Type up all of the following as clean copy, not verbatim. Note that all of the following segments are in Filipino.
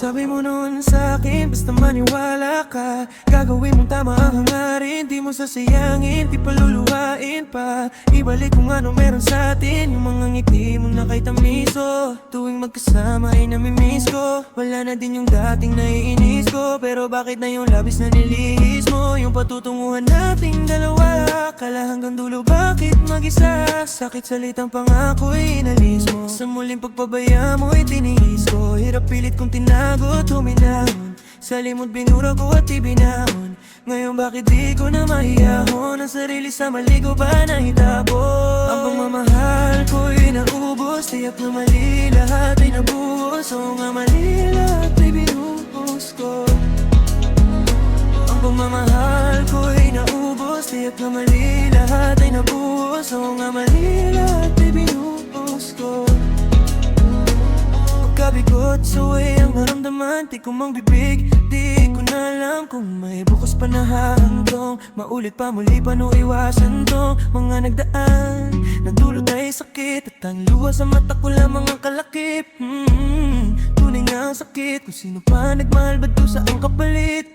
sabi mo noon sa'kin, basta maniwala ka. Gagawin mong tama ang hangarin, di mo sasayangin, di paluluhain pa. Ibalik kung ano meron sa'tin, yung mga ngiti mo na kay tamiso. Tuwing magkasama ay namimiss ko, wala na din yung dating naiinis ko. Pero bakit na yung labis na nilihis mo, yung patutunguhan nating dalawa. Kala hanggang dulo bakit mag-isa, sakit salitang pangako'y inalis mo. Sa muling pagpabaya mo'y tiniis ko, hirap pilit kong tinago, tuminahon. Sa limot binura ko at ibinahon. Ngayon bakit di ko na mahiyahon ang sarili sa mali ko ba na itapon? Ang pagmamahal ko'y naubos, tiyak na mali lahat ay nabuhos. Oo nga mali lahat ay binuhos ko. Ang pagmamahal ko'y naubos, tiyak na mali lahat ay nabuhos. Oo nga mali lahat ay binuhos ko. Pagkabigot sa way ang naramdaman, di ko mang bibig, di ko na alam kung may bukas pa na hahantong. Maulit pa muli paano iwasan tong mga nagdaan, nagdulot ay sakit at ang luha sa mata ko lamang ang kalakip. Tunay nga ang sakit, kung sino pa nagmahal ba sa ang kapalit.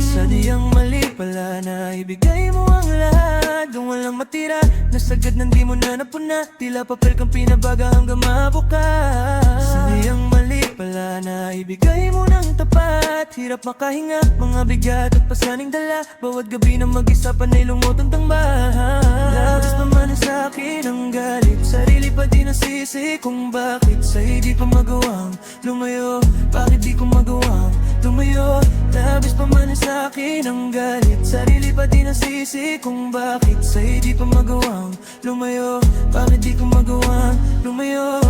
Sadyang mali pala na ibigay mo ang lahat, kung walang matira, nasagad nang di mo na napuna. Tila papel kang pinabaga hanggang mabukas. Sadyang mali pala na ibigay mo ng tapat, hirap makahinga, mga bigat at pasaning dala. Bawat gabi na mag-isa panay lungot ang tangbahan. Labis pa man sa akin ang galit, sarili pa di nasisi kung bakit sa'yo di pa magawang lumayo. Bakit di ko magawang lumayo? Labis pa man sa akin ang galit, sarili pa di nasisi kung bakit sa'yo di pa magawang lumayo. Bakit di ko magawang lumayo?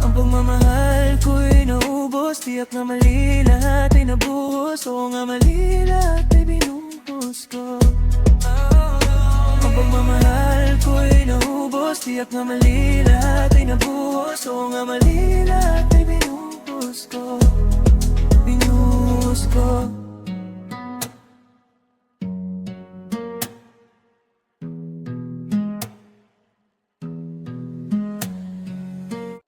Ang pagmamahal ko'y naubos, tiyak na mali lahat ay nabuhos. Oo nga mali lahat ay binuhos ko. Ang pagmamahal ko'y naubos, tiyak na mali lahat ay nabuhos. Oo nga mali lahat ay